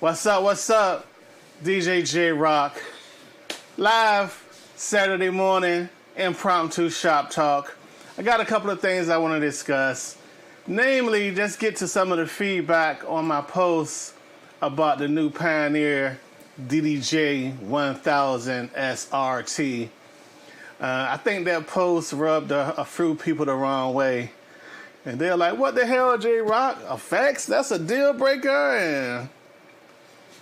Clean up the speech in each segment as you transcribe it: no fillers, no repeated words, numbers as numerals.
What's up? What's up? DJ J Rock. Live Saturday morning impromptu shop talk. I got a couple of things I want to discuss. Namely, just get to some of the feedback on my posts about the new Pioneer DDJ 1000 SRT. I think that post rubbed a few people the wrong way. And they're like, what the hell, J Rock? Effects? That's a deal breaker? And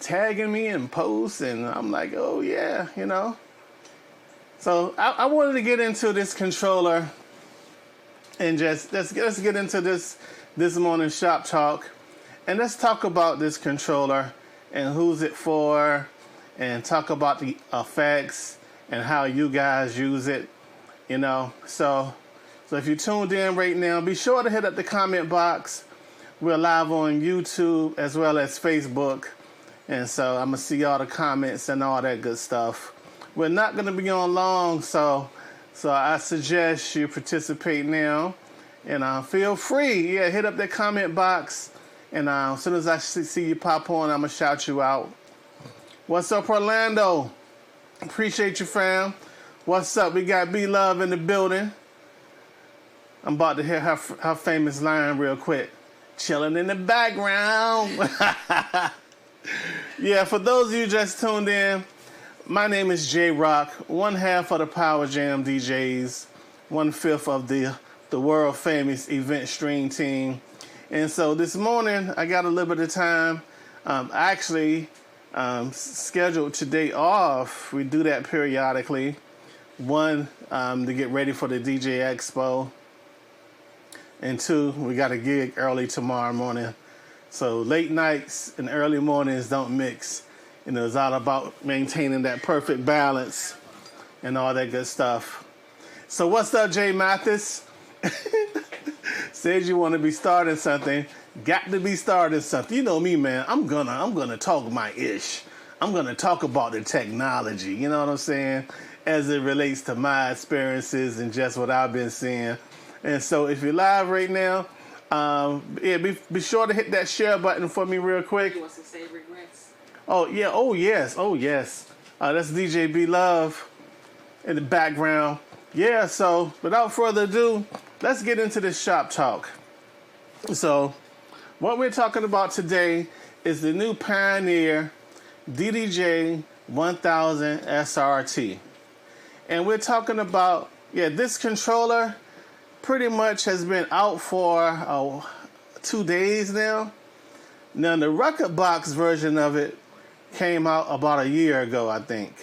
tagging me in posts, and I'm like, oh yeah, you know. So I wanted to get into this controller and just let's get into this morning shop talk, and let's talk about this controller and who's it for, and talk about the effects and how you guys use it, you know. So if you tuned in right now, be sure to hit up the comment box. We're live on YouTube as well as Facebook. And so I'm going to see all the comments and all that good stuff. We're not going to be on long, so I suggest you participate now. And feel free, hit up that comment box. And as soon as I see you pop on, I'm going to shout you out. What's up, Orlando? Appreciate you, fam. What's up? We got B-Love in the building. I'm about to hear her famous line real quick. Chilling in the background. Yeah, for those of you just tuned in, my name is J Rock, one half of the Power Jam DJs, 1/5 of the world famous event stream team. And so this morning I got a little bit of time. Actually scheduled today off. We do that periodically. One, to get ready for the DJ Expo. And two, we got a gig early tomorrow morning. So late nights and early mornings don't mix. You know, it's all about maintaining that perfect balance and all that good stuff. So what's up, Jay Mathis? Said you want to be starting something. Got to be starting something. You know me, man. I'm gonna talk my ish. I'm gonna talk about the technology. You know what I'm saying? as it relates to my experiences and just what I've been seeing. And so if you're live right now, yeah, be sure to hit that share button for me real quick. You want some savory grits? Oh, yeah. Oh, yes. Oh, yes. That's DJ B Love in the background. Yeah, so without further ado, let's get into this shop talk. So what we're talking about today is the new Pioneer DDJ 1000 SRT. And we're talking about, this controller pretty much has been out for 2 days now. Now, the Record Box version of it came out about a year ago, I think.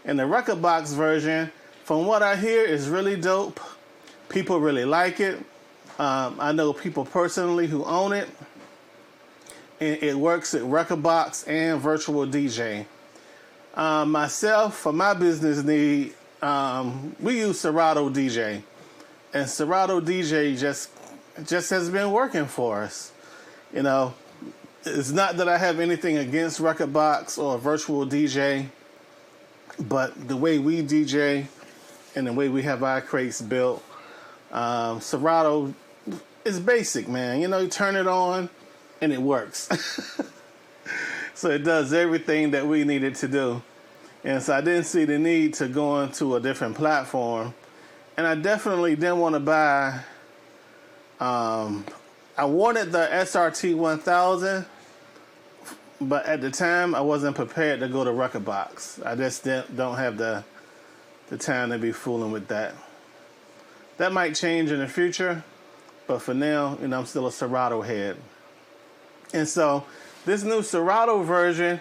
And the Record Box version, from what I hear, is really dope. People really like it. I know people personally who own it. And it works at Record Box and Virtual DJ. Myself, for my business need, we use Serato DJ. And Serato DJ just has been working for us. You know, it's not that I have anything against Record Box or Virtual DJ, but the way we DJ and the way we have our crates built, Serato is basic, man. You know, you turn it on and it works. So it does everything that we needed to do. And so I didn't see the need to go onto a different platform. And I definitely didn't want to buy, I wanted the SRT 1000, but at the time I wasn't prepared to go to Record Box. I just don't have the time to be fooling with that. That might change in the future, but for now, you know, I'm still a Serato head. And so this new Serato version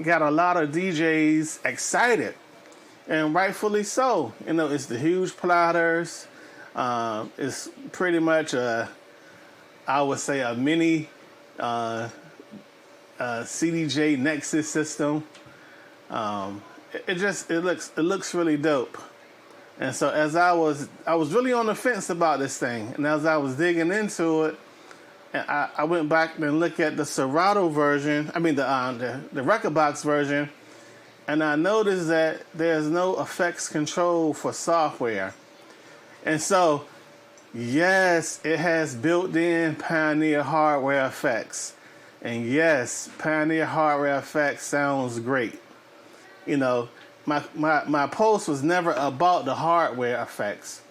got a lot of DJs excited, and rightfully so. You know, it's the huge plotters. It's pretty much I would say a mini CDJ Nexus system. It looks really dope. And so as I was really on the fence about this thing, and as I was digging into it, and I went back and looked at the Serato version. I mean the Record Box version, and I noticed that there's no effects control for software. And so, yes, it has built-in Pioneer hardware effects, and yes, Pioneer hardware effects sounds great. You know, my post was never about the hardware effects.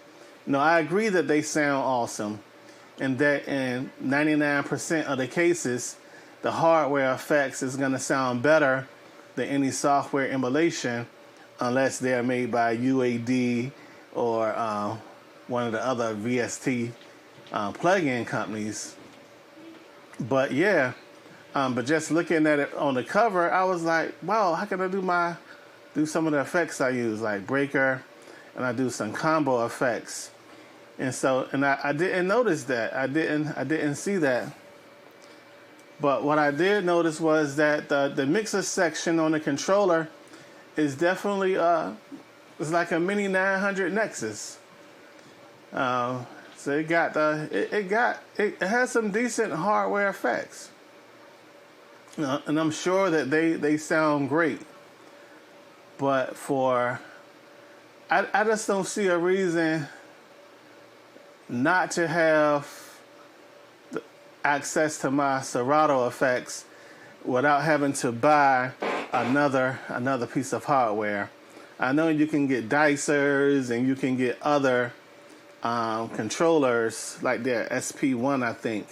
You know, I agree that they sound awesome, and that in 99% of the cases, the hardware effects is going to sound better than any software emulation, unless they're made by UAD or one of the other VST plug-in companies. But yeah, but just looking at it on the cover, I was like, wow, how can I do some of the effects I use, like breaker, and I do some combo effects. And so, and I didn't notice that. I didn't see that. But what I did notice was that the mixer section on the controller is definitely it's like a mini 900 Nexus. So it has some decent hardware effects. And I'm sure that they sound great. But I just don't see a reason not to have access to my Serato effects without having to buy another piece of hardware. I know you can get dicers and you can get other controllers like their SP1, I think,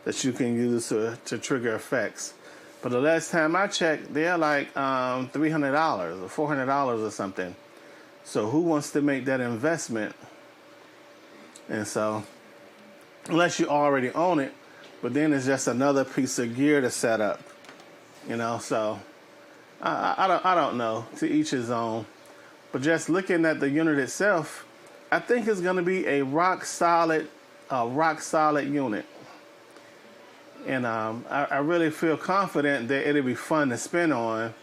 that you can use to trigger effects. But the last time I checked, they're like $300 or $400 or something. So who wants to make that investment? And so, unless you already own it, but then it's just another piece of gear to set up, you know. So I don't know. To each his own. But just looking at the unit itself, I think it's going to be a rock solid unit. And I really feel confident that it'll be fun to spin on.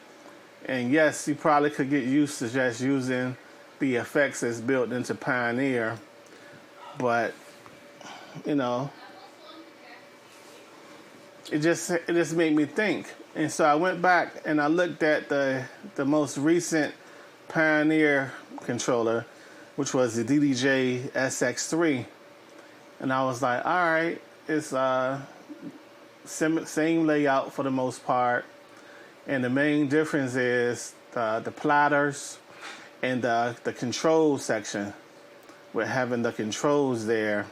And yes, you probably could get used to just using the effects that's built into Pioneer. But, you know, it just made me think. And so I went back and I looked at the most recent Pioneer controller, which was the DDJ SX3. And I was like, all right, it's same layout for the most part. And the main difference is the platters and the control section. We're having the controls there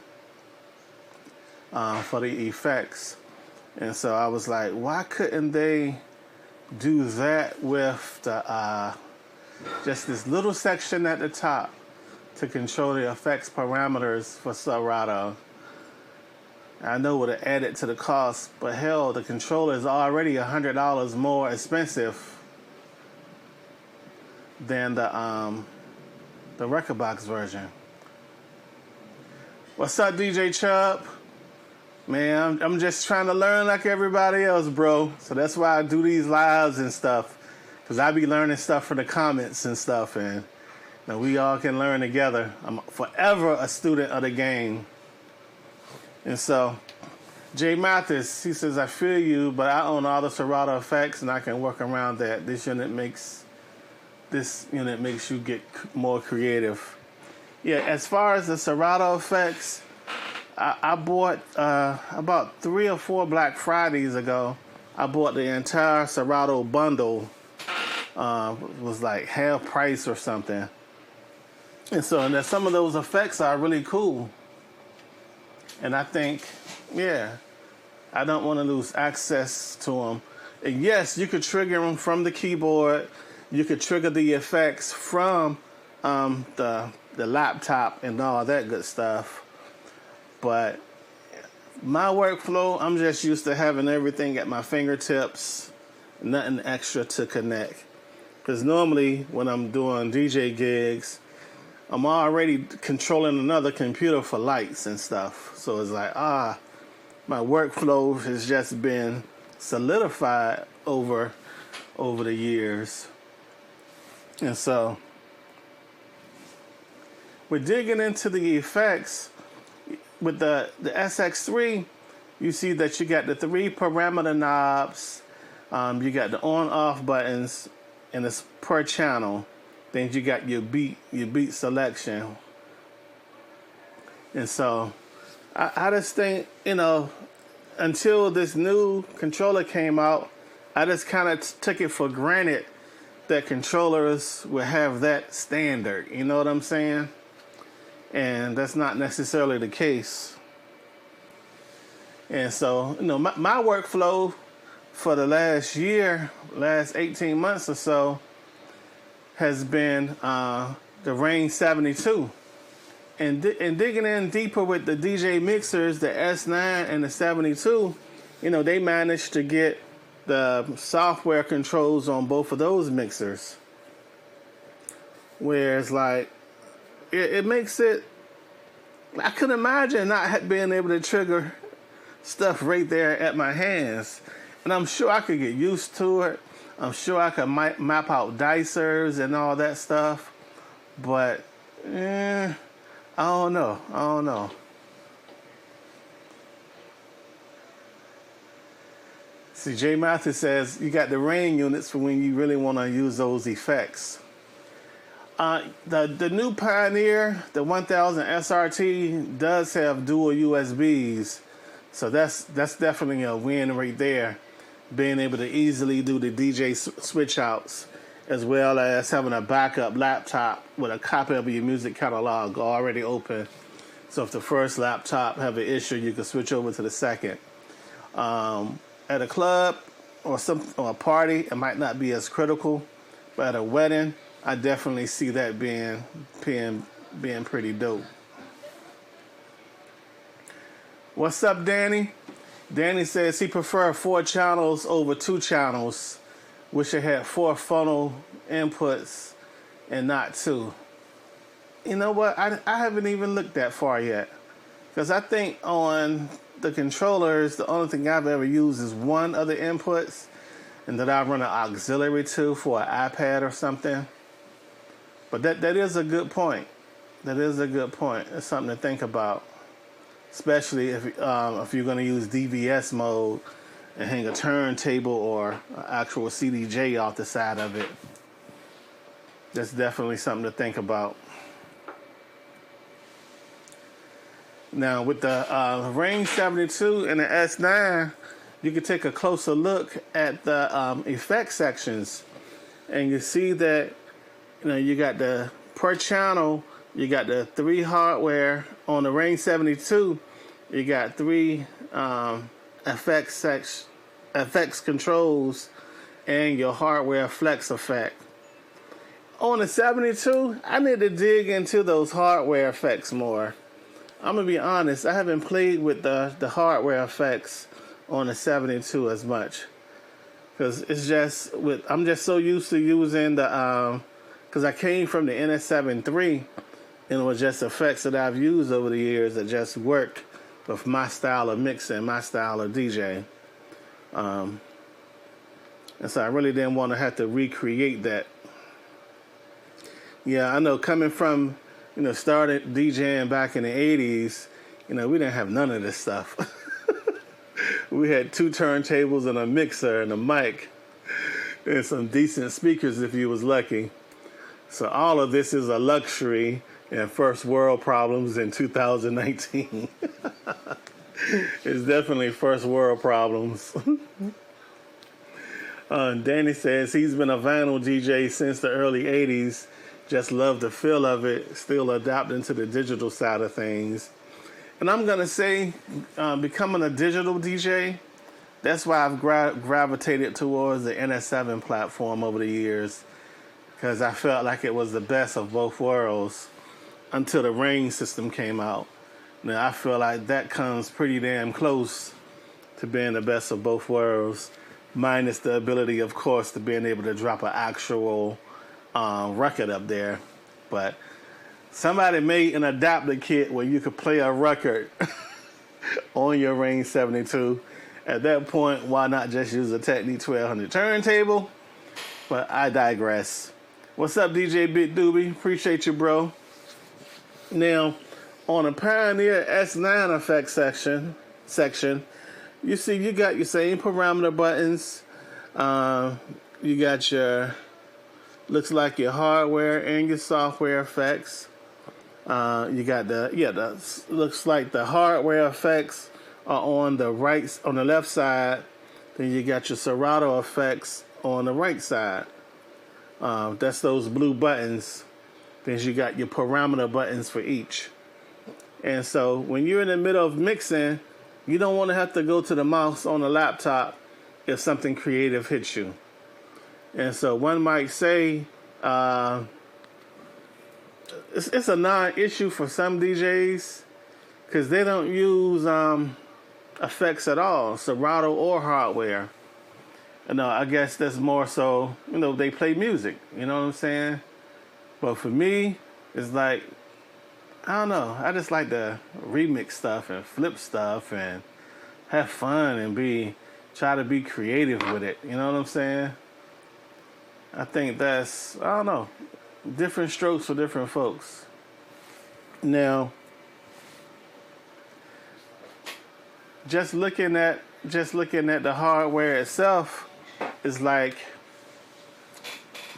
for the effects. And so I was like, why couldn't they do that with the just this little section at the top to control the effects parameters for Serato? I know it would have added to the cost, but hell, the controller is already $100 more expensive than the record box version. What's up, DJ Chubb? Man, I'm just trying to learn like everybody else, bro. So that's why I do these lives and stuff, because I be learning stuff from the comments and stuff, and we all can learn together. I'm forever a student of the game. And so, Jay Mathis, he says, I feel you, but I own all the Serato effects and I can work around that. This unit makes you get more creative. Yeah, as far as the Serato effects, I bought about 3 or 4 Black Fridays ago. I bought the entire Serato bundle. It was like half price or something. And so some of those effects are really cool. And I think, yeah, I don't want to lose access to them. And yes, you could trigger them from the keyboard. You could trigger the effects from the laptop and all that good stuff. But my workflow, I'm just used to having everything at my fingertips, nothing extra to connect. Because normally when I'm doing DJ gigs, I'm already controlling another computer for lights and stuff. So it's like, my workflow has just been solidified over the years. And so we're digging into the effects. With the SX3, you see that you got the 3 parameter knobs. You got the on-off buttons, and it's per channel. Then you got your beat selection. And so I just think, until this new controller came out, I just kind of took it for granted that controllers would have that standard. You know what I'm saying? And that's not necessarily the case. And so, my workflow for the last 18 months or so, has been the Range 72. And digging in deeper with the DJ mixers, the S9 and the 72, they managed to get the software controls on both of those mixers. Whereas, like, it makes it, I could imagine not being able to trigger stuff right there at my hands. And I'm sure I could get used to it. I'm sure I could map out dicers and all that stuff. But, I don't know. See, Jay Mathis says you got the rain units for when you really want to use those effects. The new Pioneer, the 1000 SRT, does have dual USBs. So that's definitely a win right there. Being able to easily do the DJ switch outs, as well as having a backup laptop with a copy of your music catalog already open. So if the first laptop have an issue, you can switch over to the second. At a club or a party, it might not be as critical, but at a wedding, I definitely see that being pretty dope. What's up, Danny? Danny says he preferred 4 channels over 2 channels. Wish it had 4 funnel inputs and not 2. You know what? I haven't even looked that far yet. Because I think on the controllers, the only thing I've ever used is 1 of the inputs. And that I run an auxiliary to for an iPad or something. But that is a good point. It's something to think about. Especially if you're going to use DVS mode and hang a turntable or an actual CDJ off the side of it. That's definitely something to think about. Now, with the Range 72 and the S9, you can take a closer look at the effect sections, and you see that you got the per channel, you got the 3 hardware on the Range 72. You got 3 effects controls and your hardware flex effect. On the 72, I need to dig into those hardware effects more. I'm gonna be honest, I haven't played with the hardware effects on the 72 as much, because I'm just so used to using the because I came from the NS7 III, and it was just effects that I've used over the years that just worked with my style of mixing, my style of DJ. And so I really didn't want to have to recreate that. Yeah, I know, coming from, started DJing back in the 80s, we didn't have none of this stuff. We had 2 turntables and a mixer and a mic and some decent speakers if you was lucky. So all of this is a luxury and first world problems in 2019. It's definitely first world problems. Danny says he's been a vinyl DJ since the early 80s. Just love the feel of it, still adapting to the digital side of things. And I'm going to say, becoming a digital DJ, that's why I've gravitated towards the NS7 platform over the years, because I felt like it was the best of both worlds until the Range system came out. Now, I feel like that comes pretty damn close to being the best of both worlds, minus the ability, of course, to being able to drop an actual record up there. But somebody made an adapter kit where you could play a record on your Range 72. At that point, why not just use a Technics 1200 turntable? But I digress. What's up, DJ Big Doobie? Appreciate you, bro. Now, on the Pioneer S9 effect section, you see you got your same parameter buttons. You got your, looks like your hardware and your software effects. You got looks like the hardware effects are on the left side. Then you got your Serato effects on the right side. That's those blue buttons. Then you got your parameter buttons for each. And so when you're in the middle of mixing, you don't want to have to go to the mouse on the laptop if something creative hits you. And so one might say it's a non-issue for some DJs because they don't use effects at all, Serato or hardware. I guess that's more so, they play music, you know what I'm saying? But for me, it's like, I don't know, I just like to remix stuff and flip stuff and have fun and try to be creative with it, you know what I'm saying? I think that's, I don't know, different strokes for different folks. Now, just looking at the hardware itself is like,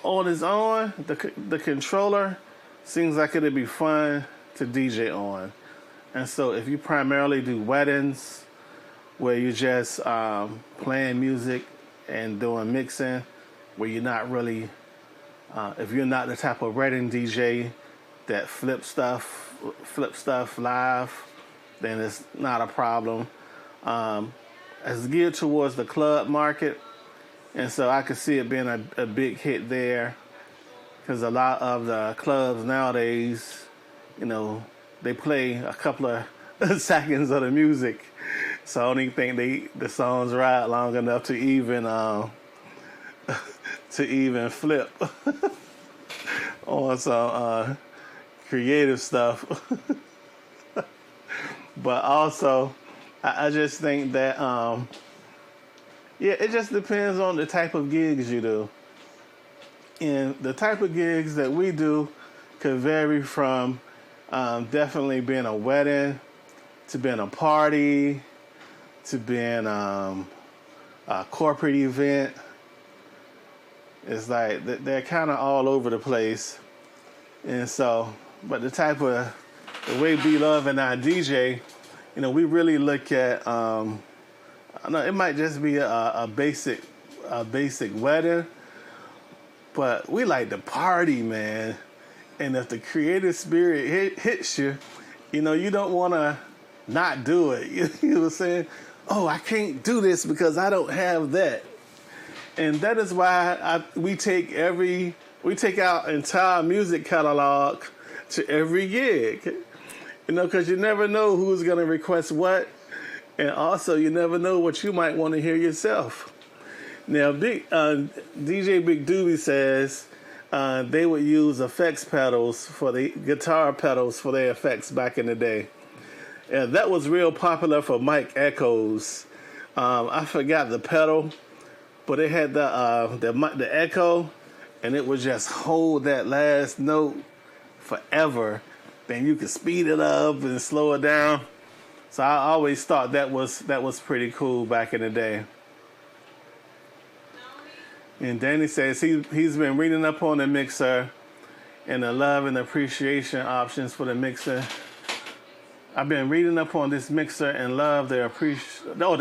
on its own, the controller seems like it'd be fun to DJ on. And so if you primarily do weddings where you're just playing music and doing mixing, where you're not really, if you're not the type of wedding DJ that flip stuff live, then it's not a problem. It's geared towards the club market, and so I could see it being a big hit there, because a lot of the clubs nowadays, they play a couple of seconds of the music, so I don't even think the songs ride long enough to even flip on some creative stuff. But also, I just think that it just depends on the type of gigs you do. And the type of gigs that we do could vary from definitely being a wedding to being a party to being a corporate event. It's like they're kind of all over the place. And so, but the way B Love and I DJ, we really look at, I know it might just be a basic wedding, but we like to party, man. And if the creative spirit hits you, you don't want to not do it. You know what I'm saying? Oh, I can't do this because I don't have that. And that is why we take our entire music catalog to every gig. Because you never know who's going to request what. And also, you never know what you might want to hear yourself. Now, DJ Big Doobie says they would use effects pedals for the guitar pedals for their effects back in the day. And that was real popular for mic echoes. I forgot the pedal, but it had the echo, and it would just hold that last note forever. Then you could speed it up and slow it down. So I always thought that was pretty cool back in the day. And Danny says he's been reading up on the mixer and the love and appreciation options for the mixer. I've been reading up on this mixer and love the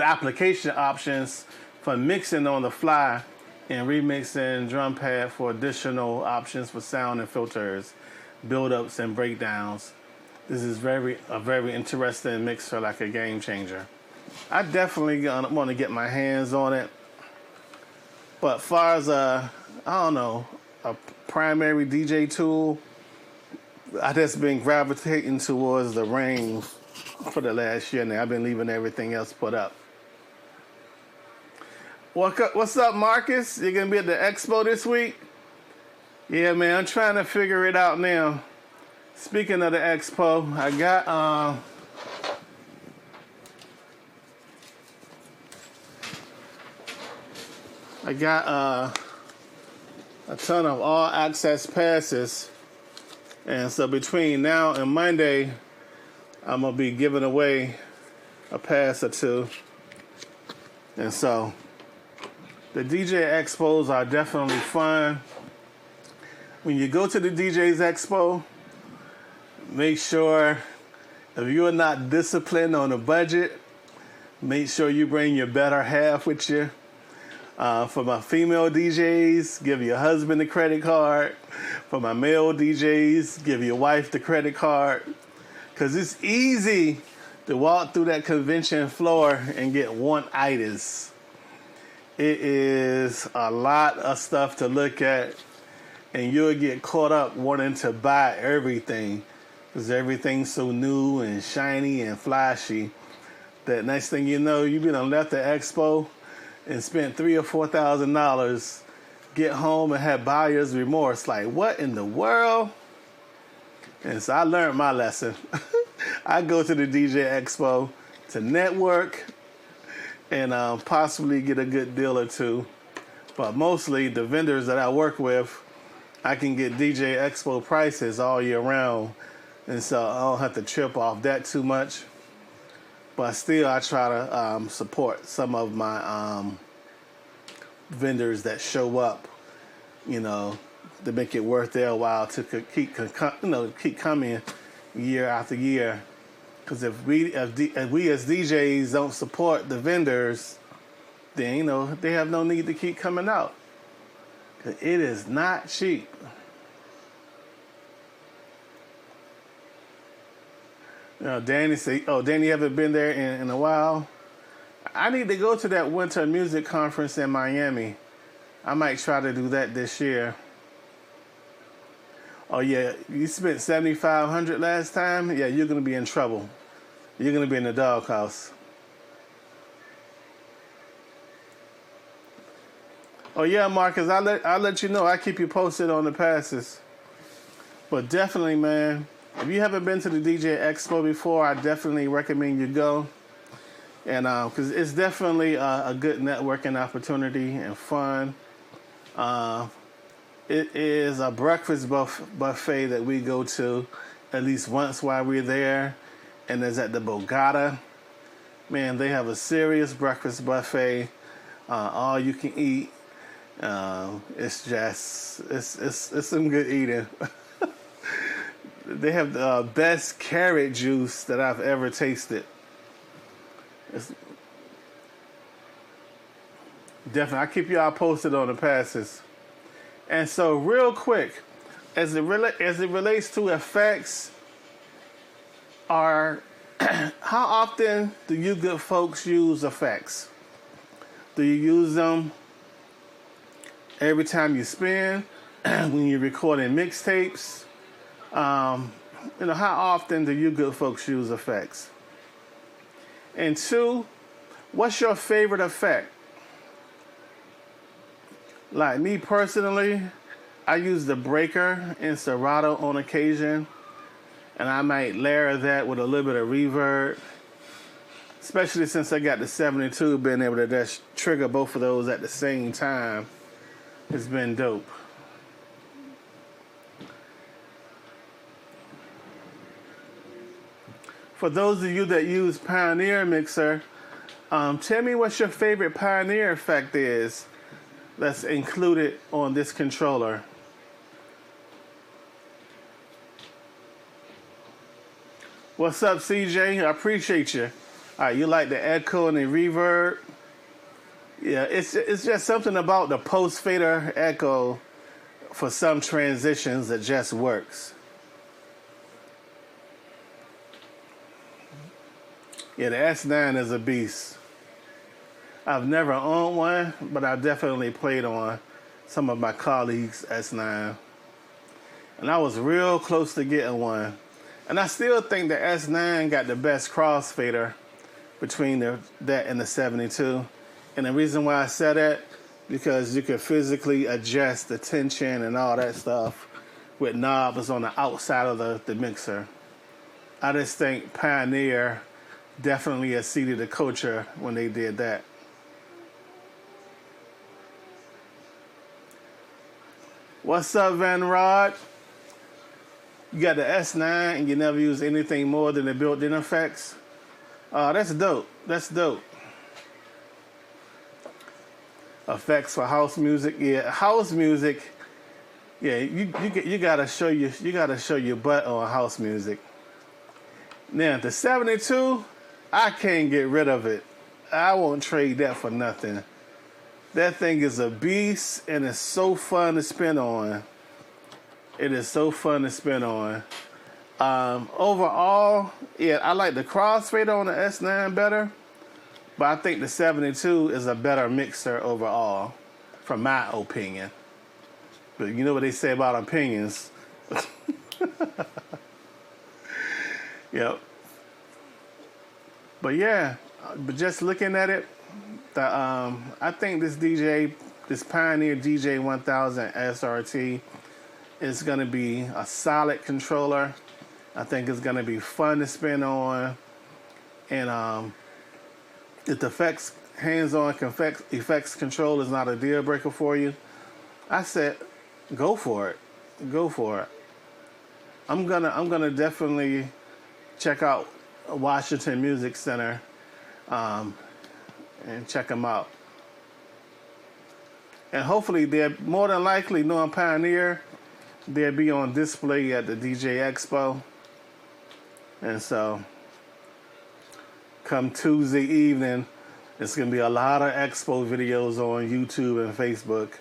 application options for mixing on the fly and remixing drum pad for additional options for sound and filters, build-ups and breakdowns. This is a very interesting mixer, like a game changer. I definitely want to get my hands on it. But as far as a primary DJ tool, I just been gravitating towards the Ring for the last year now. I've been leaving everything else put up. What's up, Marcus? You're going to be at the expo this week? Yeah, man, I'm trying to figure it out now. Speaking of the expo, I got a ton of all access passes. And so between now and Monday, I'm going to be giving away a pass or two. And so the DJ expos are definitely fun. When you go to the DJ's expo, make sure if you're not disciplined on a budget, make sure you bring your better half with you. For my female DJs, give your husband the credit card. For my male DJs, give your wife the credit card. Because it's easy to walk through that convention floor and get one-itis. It is a lot of stuff to look at, and you'll get caught up wanting to buy everything because everything's so new and shiny and flashy that next thing you know, you've been left the expo and spent $3,000 or $4,000, get home and have buyer's remorse. Like, what in the world? And so I learned my lesson. I go to the DJ Expo to network and possibly get a good deal or two. But mostly the vendors that I work with, I can get DJ Expo prices all year round. And so I don't have to trip off that too much. But still, I try to support some of my vendors that show up, to make it worth their while to keep coming year after year. Because if we as DJs don't support the vendors, then they have no need to keep coming out. 'Cause it is not cheap. Danny say, Danny haven't been there in a while. I need to go to that winter music conference in Miami. I might try to do that this year. Oh yeah, you spent $7,500 last time? Yeah, you're gonna be in trouble. You're gonna be in the doghouse. Oh yeah, Marcus, I'll let you know. I keep you posted on the passes. But definitely, man, if you haven't been to the DJ Expo before, I definitely recommend you go. And because it's definitely a good networking opportunity and fun. It is a breakfast buffet that we go to at least once while we're there, and it's at the Bogota. Man, they have a serious breakfast buffet, all you can eat, It's just it's some good eating. They have the best carrot juice that I've ever tasted. It's definitely, I keep y'all posted on the passes. And so, real quick, as it relates to effects, how often do you good folks use effects? Do you use them every time you spin? When you're recording mixtapes? How often do you good folks use effects? And two, what's your favorite effect? Like me personally, I use the breaker in Serato on occasion, and I might layer that with a little bit of reverb, especially since I got the 72, being able to just trigger both of those at the same time. It's been dope. For those of you that use Pioneer Mixer, tell me what your favorite Pioneer effect is that's included on this controller. What's up, CJ? I appreciate you. All right, you like the echo and the reverb? Yeah, it's just something about the post fader echo for some transitions that just works. Yeah, the S9 is a beast. I've never owned one, but I definitely played on some of my colleagues' S9. And I was real close to getting one. And I still think the S9 got the best crossfader between that and the 72. And the reason why I said that, because you could physically adjust the tension and all that stuff with knobs on the outside of the mixer. I just think Pioneer definitely exceeded the culture when they did that. What's up, Van Rod? You got the S9 and you never use anything more than the built-in effects? That's dope. That's dope. Effects for house music, yeah. House music, yeah. You gotta show your butt on house music. Now the 72, I can't get rid of it. I won't trade that for nothing. That thing is a beast, and it's so fun to spin on. It is so fun to spin on. Overall, yeah, I like the crossfader on the S9 better, but I think the 72 is a better mixer overall, from my opinion. But you know what they say about opinions. Yep. But yeah, but just looking at it, I think this Pioneer DJ 1000 SRT is going to be a solid controller. I think it's going to be fun to spin on. And if the hands-on effects control is not a deal breaker for you, I said, go for it. Go for it. I'm gonna definitely check out Washington Music Center and check them out. And hopefully, they're more than likely, knowing Pioneer, they'll be on display at the DJ Expo. And so, come Tuesday evening, it's going to be a lot of Expo videos on YouTube and Facebook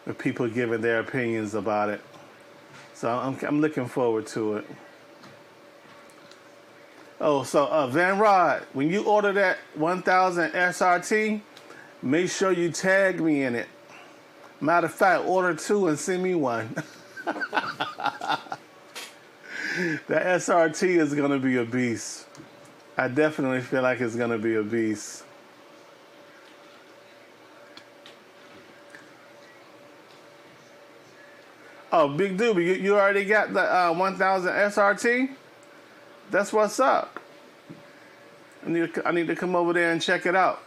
with people giving their opinions about it. So I'm looking forward to it. Oh, so Van Rod, when you order that 1000 SRT, make sure you tag me in it. Matter of fact, order 2 and send me one. The SRT is going to be a beast. I definitely feel like it's going to be a beast. Oh, Big Doobie, you already got the 1000 SRT? That's what's up. I need to come over there and check it out.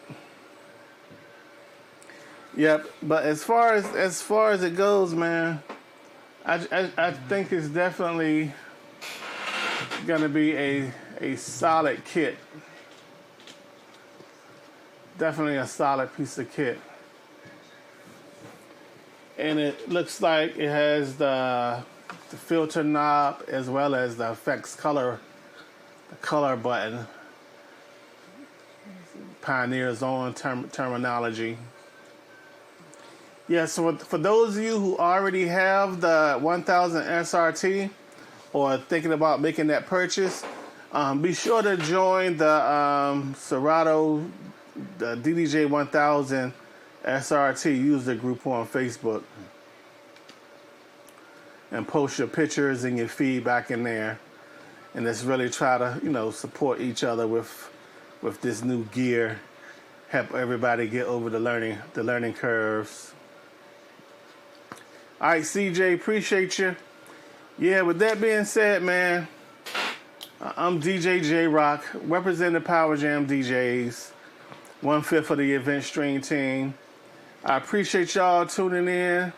Yep, but as far as it goes, man, I think it's definitely gonna be a solid kit. Definitely a solid piece of kit. and it looks like it has the filter knob as well as the effects color, the color button. Pioneer's own terminology. Yeah, so for those of you who already have the 1000 SRT or thinking about making that purchase, be sure to join the Serato, the DDJ 1000 SRT user group on Facebook, and post your pictures and your feedback in there. And let's really try to, support each other with this new gear, help everybody get over the learning curves. All right, CJ, appreciate you. Yeah, with that being said, man, I'm DJ J-Rock, representing the Power Jam DJs, 1/5 of the event stream team. I appreciate y'all tuning in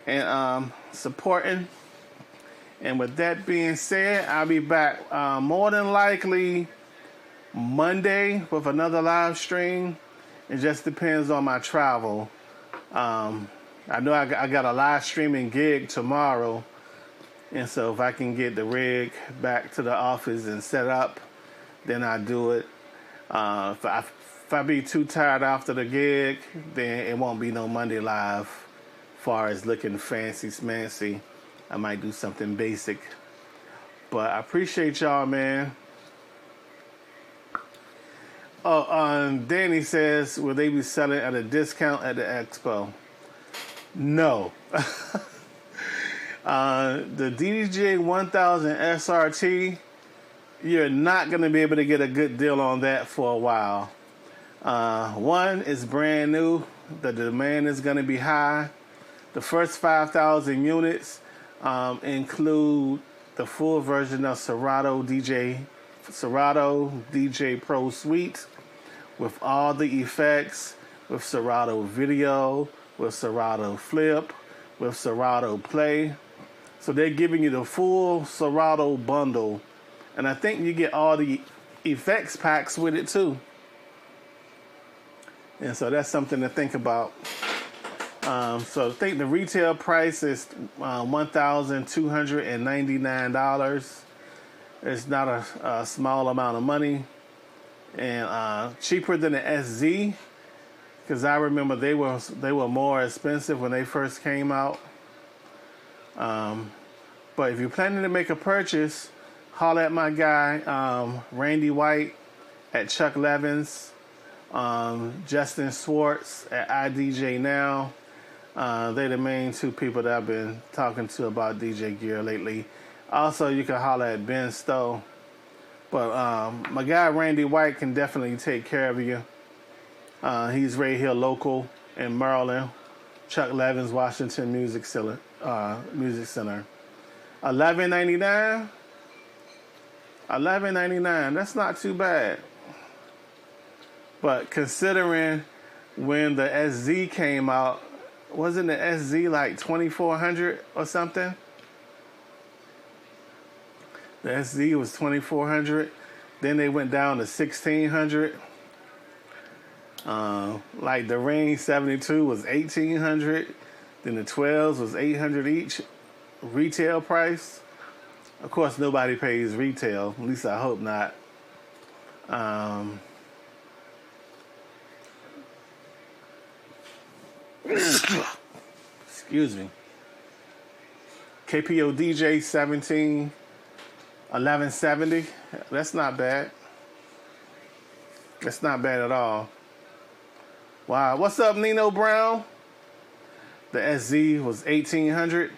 and supporting. And with that being said, I'll be back more than likely Monday with another live stream. It just depends on my travel. I know I got a live streaming gig tomorrow, and so if I can get the rig back to the office and set up, then I do it. If I be too tired after the gig, then it won't be no Monday live. Far as looking fancy smancy, I might do something basic. But I appreciate y'all, man. Oh, Danny says, will they be selling at a discount at the expo? No. The DDJ 1000 SRT, you're not going to be able to get a good deal on that for a while. One, it's brand new. The demand is going to be high. The first 5,000 units include the full version of Serato DJ Pro Suite with all the effects, with Serato Video, with Serato Flip, with Serato Play. So they're giving you the full Serato bundle. And I think you get all the effects packs with it too. And so that's something to think about. So I think the retail price is $1,299. It's not a small amount of money. And cheaper than the SZ. Because I remember they were more expensive when they first came out. But if you're planning to make a purchase, holler at my guy, Randy White at Chuck Levins, Justin Swartz at IDJ Now. They're the main two people that I've been talking to about DJ gear lately. Also, you can holler at Ben Stowe. But my guy Randy White can definitely take care of you. He's right here local in Maryland. Chuck Levins, Washington Music Center. $11.99. $11.99. That's not too bad. But considering when the SZ came out, wasn't the SZ like $2,400 or something? The SZ was $2,400. Then they went down to $1,600. Like the Ring 72 was $1,800. Then the 12s was $800 each retail price. Of course, nobody pays retail. At least I hope not. Excuse me. KPO DJ 17, 1170. That's not bad. That's not bad at all. Wow. What's up, Nino Brown? The SZ was $1,800.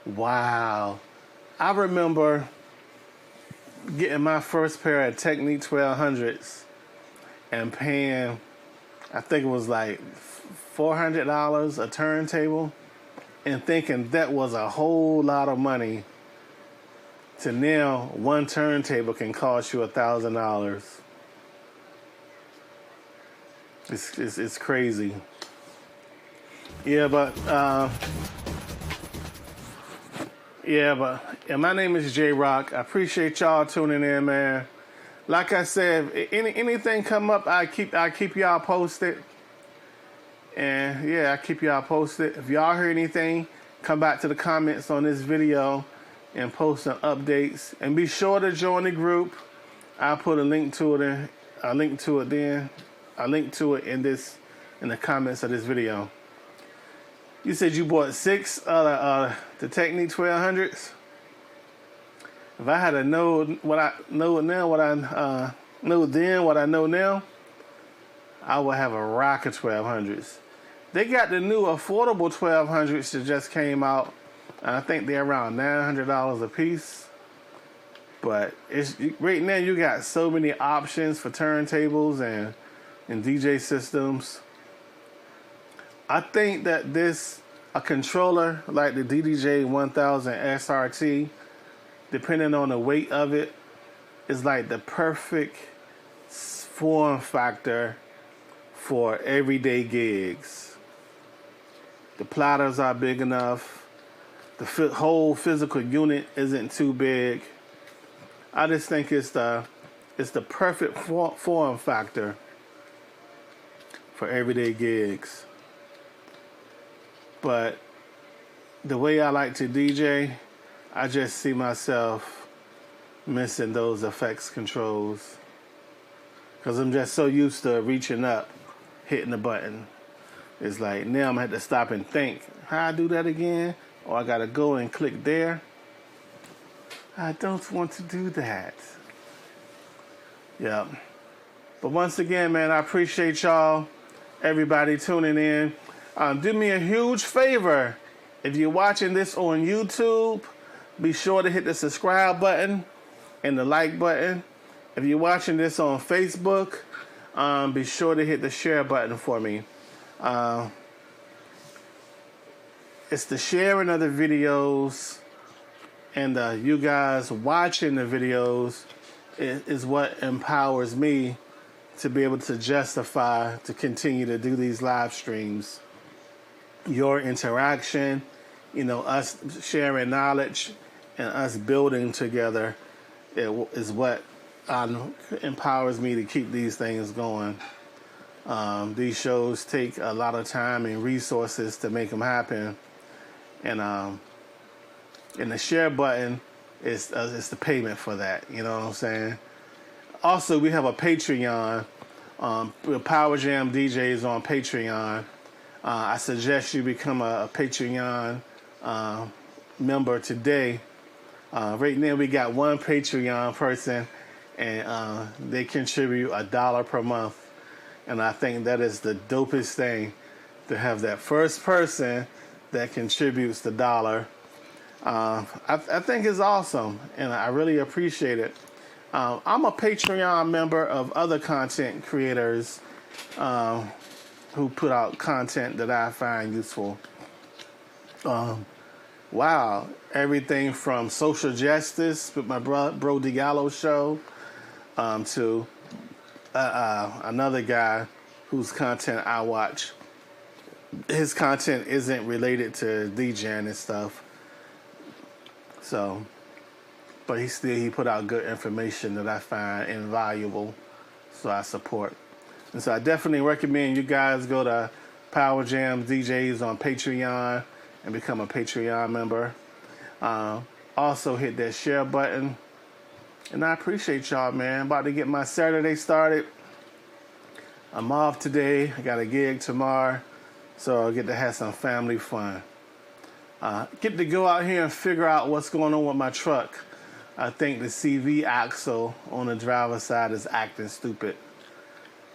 Wow. I remember getting my first pair of Technique 1200s and paying, I think it was like $400 a turntable, and thinking that was a whole lot of money. To now, one turntable can cost you $1,000. It's crazy. Yeah, but my name is J-Rock. I appreciate y'all tuning in, man. Like I said, if anything come up, I keep y'all posted. And yeah, I keep y'all posted. If y'all hear anything, come back to the comments on this video and post some updates. And be sure to join the group. I'll put a link to it in the comments of this video. You said you bought 6 the Technique 1200s. If I had to know what I know now, what I know then, what I know now, I would have a rack of 1200s. They got the new affordable 1200s that just came out. I think they're around $900 a piece. But right now you got so many options for turntables and DJ systems. I think that a controller like the DDJ 1000 SRT, depending on the weight of it, is like the perfect form factor for everyday gigs. The platters are big enough. The whole physical unit isn't too big. I just think it's the perfect form factor for everyday gigs. But the way I like to DJ, I just see myself missing those effects controls, because I'm just so used to reaching up, hitting the button. It's like now I'm gonna have to stop and think, how I do that again? Or I gotta go and click there. I don't want to do that. Yeah. But once again, man, I appreciate y'all, everybody tuning in. Do me a huge favor. If you're watching this on YouTube, be sure to hit the subscribe button and the like button. If you're watching this on Facebook, be sure to hit the share button for me. It's the sharing of the videos and you guys watching the videos is what empowers me to be able to justify to continue to do these live streams. Your interaction, us sharing knowledge and us building together is what empowers me to keep these things going. These shows take a lot of time and resources to make them happen, and the share button is the payment for that. You know what I'm saying? Also, we have a Patreon. Power Jam DJs on Patreon. I suggest you become a Patreon member today. Right now, we got one Patreon person, and they contribute $1 per month. And I think that is the dopest thing, to have that first person that contributes the $1. I think it's awesome, and I really appreciate it. I'm a Patreon member of other content creators who put out content that I find useful. Wow, everything from social justice with my bro Diallo show to another guy whose content I watch. His content isn't related to DJing and stuff. So, but he put out good information that I find invaluable, so I support. And so I definitely recommend you guys go to Power Jam DJs on Patreon and become a Patreon member. Also hit that share button. And I appreciate y'all, man. About to get my Saturday started. I'm off today. I got a gig tomorrow, so I'll get to have some family fun. Get to go out here and figure out what's going on with my truck. I think the CV axle on the driver's side is acting stupid.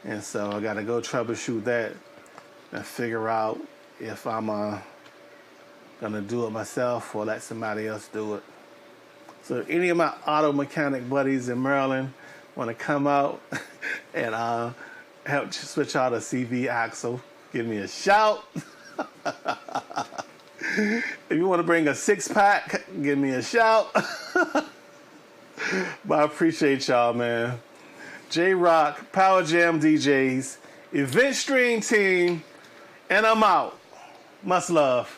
And so I got to go troubleshoot that and figure out if I'm going to do it myself or let somebody else do it. So if any of my auto mechanic buddies in Maryland want to come out and help switch out a CV axle, give me a shout. If you want to bring a 6-pack, give me a shout. But I appreciate y'all, man. J-Rock, Power Jam DJs, Event Stream Team, and I'm out. Much love.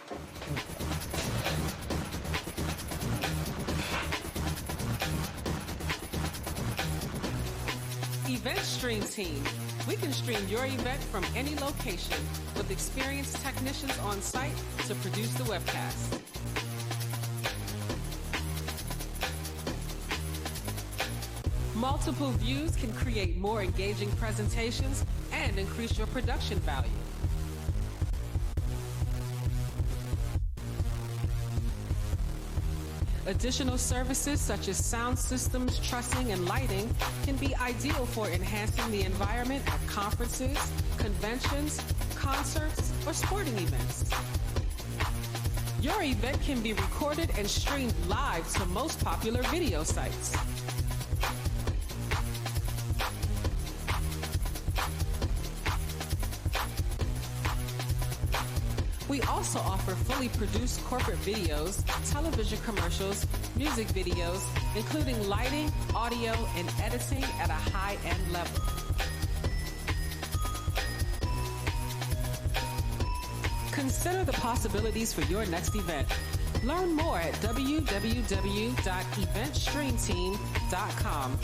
Event Stream Team. We can stream your event from any location with experienced technicians on site to produce the webcast. Multiple views can create more engaging presentations and increase your production value. Additional services such as sound systems, trussing, and lighting can be ideal for enhancing the environment at conferences, conventions, concerts, or sporting events. Your event can be recorded and streamed live to most popular video sites. We also offer fully produced corporate videos, television commercials, music videos, including lighting, audio, and editing at a high-end level. Consider the possibilities for your next event. Learn more at www.eventstreamteam.com